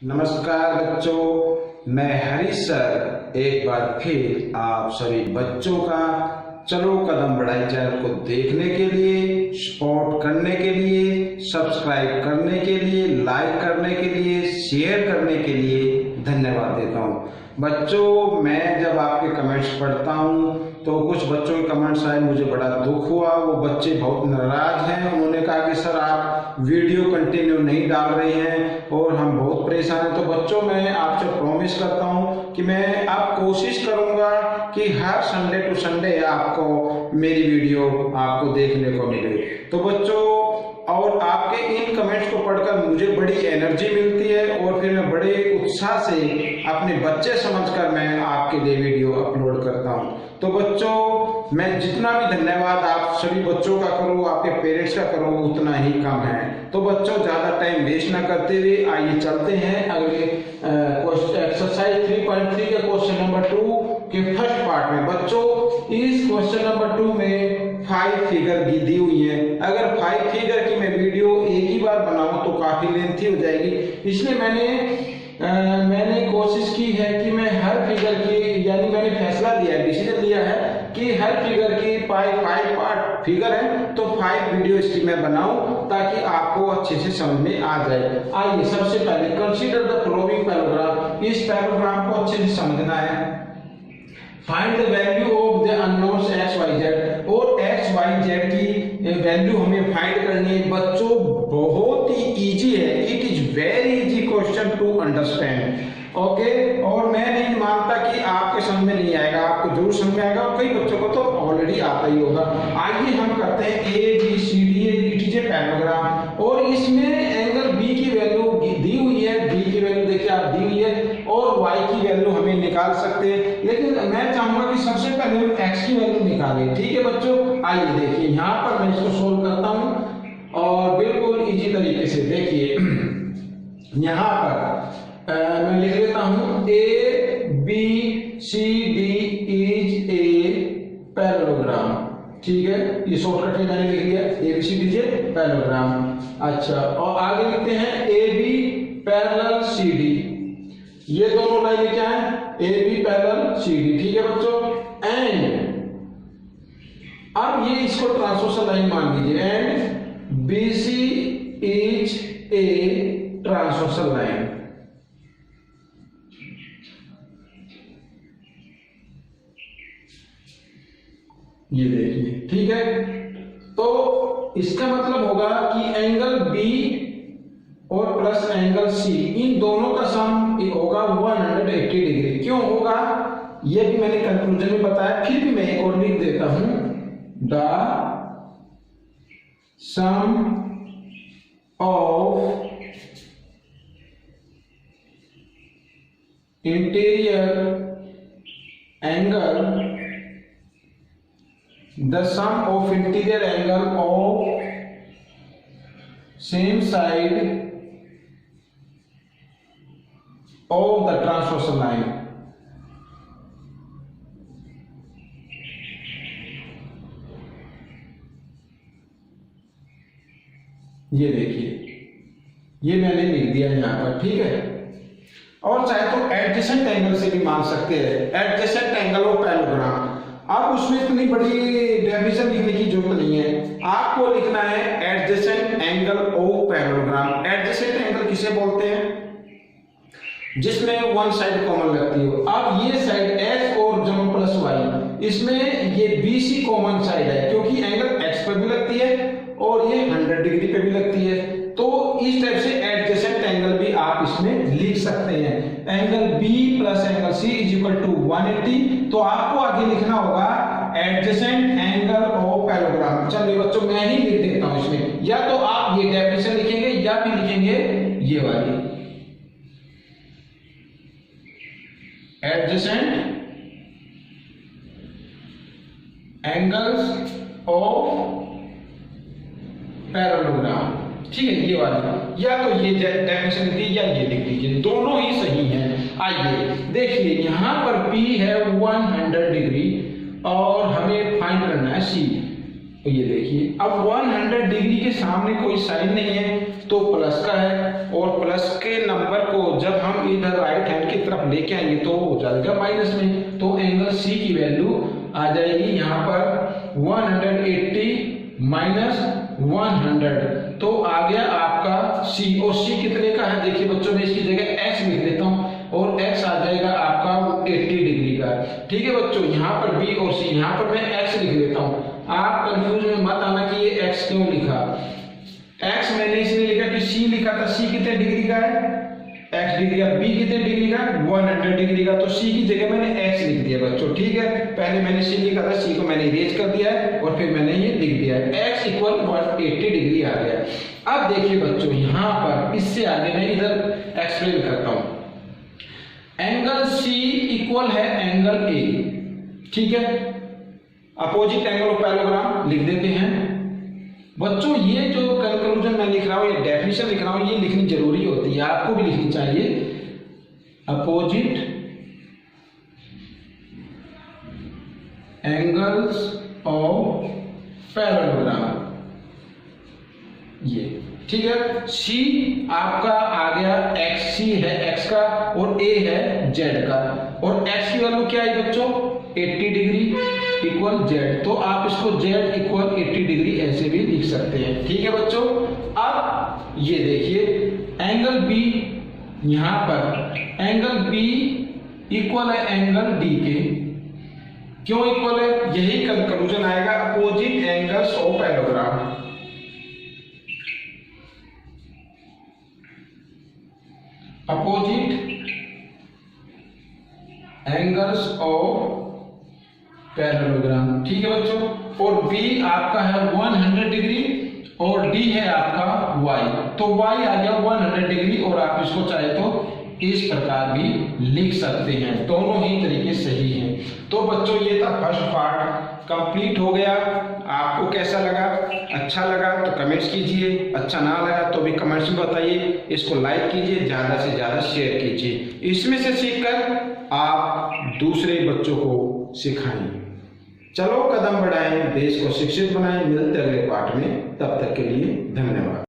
नमस्कार बच्चों, मैं हरीश सर एक बार फिर आप सभी बच्चों का चलो कदम बढ़ाई चैनल को देखने के लिए, सपोर्ट करने के लिए, सब्सक्राइब करने के लिए, लाइक करने के लिए, शेयर करने के लिए धन्यवाद देता हूँ। बच्चों, मैं जब आपके कमेंट्स पढ़ता हूँ तो कुछ बच्चों के कमेंट्स आए, मुझे बड़ा दुख हुआ। वो बच्चे बहुत नाराज हैं। उन्होंने कहा कि सर आप वीडियो कंटिन्यू नहीं डाल रहे हैं और हम बहुत परेशान हैं। तो बच्चों, मैं आपसे प्रॉमिस करता हूं कि मैं अब कोशिश करूंगा कि हर संडे टू संडे आपको मेरी वीडियो आपको देखने को मिले। तो बच्चों, और आपके इन कमेंट्स को पढ़कर मुझे बड़ी एनर्जी मिलती है और फिर मैं बड़े उत्साह से अपने बच्चे समझकर मैं आपके लिए वीडियो अपलोड करता हूं। तो बच्चों, मैं जितना भी धन्यवाद आप सभी बच्चों का करूं, आपके पेरेंट्स का करूं, उतना ही कम है। तो बच्चों, ज्यादा टाइम वेस्ट ना करते हुए आइए चलते हैं अगले एक्सरसाइज 3.3 के क्वेश्चन नंबर 2 के फर्स्ट पार्ट में। बच्चों, इस क्वेश्चन नंबर 2 में 5 फिगर दी हुई है। अगर 5 फिगर की मैं वीडियो एक ही बार बनाऊं तो काफी लेंथी हो जाएगी, इसलिए मैंने कोशिश की है कि मैं हर फिगर की, यानी मैंने फैसला लिया है, डिसीजन लिया है कि हर फिगर की 5 पार्ट फिगर है तो 5 वीडियो इसकी मैं बनाऊं ताकि आपको अच्छे से समझ में आ जाए। आइए सबसे पहले कंसीडर द फॉलोइंग पैराग्राफ। इस पैराग्राफ को अच्छे से समझना है। Find the value of the unknowns x y z, और एक्स वाई जेड की वैल्यू हमें फाइंड करनी है। बच्चों, बहुत ही इजी है। It is very easy question to understand. Okay, और मैं नहीं मानता कि आपके समझ में नहीं आएगा, आपको जरूर समझ में आएगा और कई बच्चों को तो ऑलरेडी आता ही होगा। आइए हम करते हैं A B C D. It is a parallelogram और इसमें एंगल बी की वैल्यू दी हुई है। बी की वैल्यू देखिए आप दी हुई है और वाई की वैल्यू हमें निकाल सकते हैं, लेकिन मैं चाहूंगा कि सबसे पहले हम एक्स की वैल्यू निकालें। ठीक है बच्चों, आइए देखिए यहाँ पर मैं इसको सोल्व करता हूँ और बिल्कुल इजी तरीके से देखिए। यहाँ पर मैं लिख लेता हूँ A B C D is a parallelogram. ठीक है, ये शॉर्टकट में मैंने लिख लिया, A B C D is a parallelogram. अच्छा, और आगे लिखते हैं A B parallel C D. ये दोनों लाइनें क्या है? A B parallel C D. ठीक है बच्चों, एंड अब ये इसको ट्रांसवर्सल लाइन मान लीजिए, and B C is a transversal line. ये देखिए, ठीक है। तो इसका मतलब होगा कि एंगल बी और प्लस एंगल सी, इन दोनों का सम होगा 180 डिग्री। क्यों होगा ये भी मैंने कंक्लूजन में बताया, फिर भी मैं एक और लिख देता हूं। The sum of interior angle, the sum of interior angle of same side of the transversal line। ये देखिए, ये मैंने लिख दिया यहाँ पर। ठीक है, और चाहे तो एडजेसेंट एंगल से भी मान सकते हैं, एडजेसेंट एंगल ऑफ पैरेललोग्राम। अब उसमें इतनी बड़ी डेफिनेशन लिखने की जरूरत नहीं है, आपको लिखना है adjacent angle of parallelogram. Adjacent angle किसे बोलते हैं? जिसमें वन साइड कॉमन लगती हो। अब ये साइड एक्स और जब प्लस वाई, इसमें ये बी सी कॉमन साइड है क्योंकि एंगल एक्स पर भी लगती है और ये 100 डिग्री पे भी लगती है। तो इस टाइप से एडजेसेंट एंगल भी आप इसमें लिख सकते हैं। Angle B plus angle C is equal to 180। तो आपको आगे लिखना होगा एडजेसेंट एंगल ऑफ पैरेललोग्राम। चलिए बच्चों, मैं ही लिख देता हूं इसमें, या तो आप ये डेफिनेशन लिखेंगे या भी लिखेंगे ये वाली, एडजेसेंट एंगल्स ऑफ पैरेललोग्राम। ठीक है, ये वाली, या तो ये डेफिनेशन लिख दीजिए या ये लिख दीजिए, दोनों ही सही हैं। आइए देखिए, यहां पर P है 100 डिग्री और हमें फाइंड करना है C। तो ये देखिए अब 100 डिग्री के सामने कोई साइन नहीं है तो प्लस का है, और प्लस के नंबर को जब हम इधर राइट हैंड की तरफ लेके आएंगे तो हो जाएगा माइनस में। तो एंगल सी की वैल्यू आ जाएगी यहाँ पर 180 माइनस 100, तो आ गया आपका सी। और सी कितने का है देखिए बच्चों, मैं इसकी जगह एक्स लिख देता हूँ और x आ जाएगा आपका 80 डिग्री का। ठीक है बच्चों, यहाँ पर b और c, यहाँ पर मैं x लिख देता हूँ। आप कंफ्यूज में मत आना कि ये x क्यों लिखा। x मैंने इसलिए लिखा कि c लिखा था, c कितने डिग्री का है, x डिग्री का, b कितने डिग्री का, 100 डिग्री का, तो c की जगह मैंने x लिख दिया बच्चों। ठीक है, पहले मैंने c लिखा था, c को मैंने इरेज कर दिया है और फिर मैंने ये लिख दिया है, x इक्वल 180 डिग्री आ गया। अब देखिए बच्चों, यहाँ पर इससे आगे मैं इधर एक्सप्लेन करता हूँ। एंगल C इक्वल है एंगल A, ठीक है, अपोजिट एंगल ऑफ पैरेललोग्राम लिख देते हैं बच्चों। ये जो कंक्लूजन मैं लिख रहा हूं, ये डेफिनेशन लिख रहा हूं, ये लिखनी जरूरी होती है, आपको भी लिखनी चाहिए। अपोजिट एंगल्स ऑफ पैरेललोग्राम, ये ठीक है। C आपका आ गया एक्स, C है x का और A है z का, और x की वैल्यू क्या है बच्चों, 80 डिग्री इक्वल z, तो आप इसको z इक्वल 80 डिग्री ऐसे भी लिख सकते हैं। ठीक है बच्चों, अब ये देखिए एंगल B, यहां पर एंगल B इक्वल है एंगल D के। क्यों इक्वल है, यही कंक्लूजन आएगा, opposite angles of parallelogram. Opposite angles of parallelogram, ठीक है बच्चों। और B आपका है 100 डिग्री और D है आपका Y, तो Y आ गया 100 डिग्री, और आप इसको चाहे तो इस प्रकार भी लिख सकते हैं, दोनों ही तरीके सही हैं। तो बच्चों ये था फर्स्ट पार्ट, कंप्लीट हो गया। आपको कैसा लगा, अच्छा लगा तो कमेंट्स कीजिए, अच्छा ना लगा तो भी कमेंट्स में बताइए। इसको लाइक कीजिए, ज़्यादा से ज़्यादा शेयर कीजिए, इसमें से सीखकर आप दूसरे बच्चों को सिखाएं। चलो कदम बढ़ाएं, देश को शिक्षित बनाएं। मिलते अगले पार्ट में, तब तक के लिए धन्यवाद।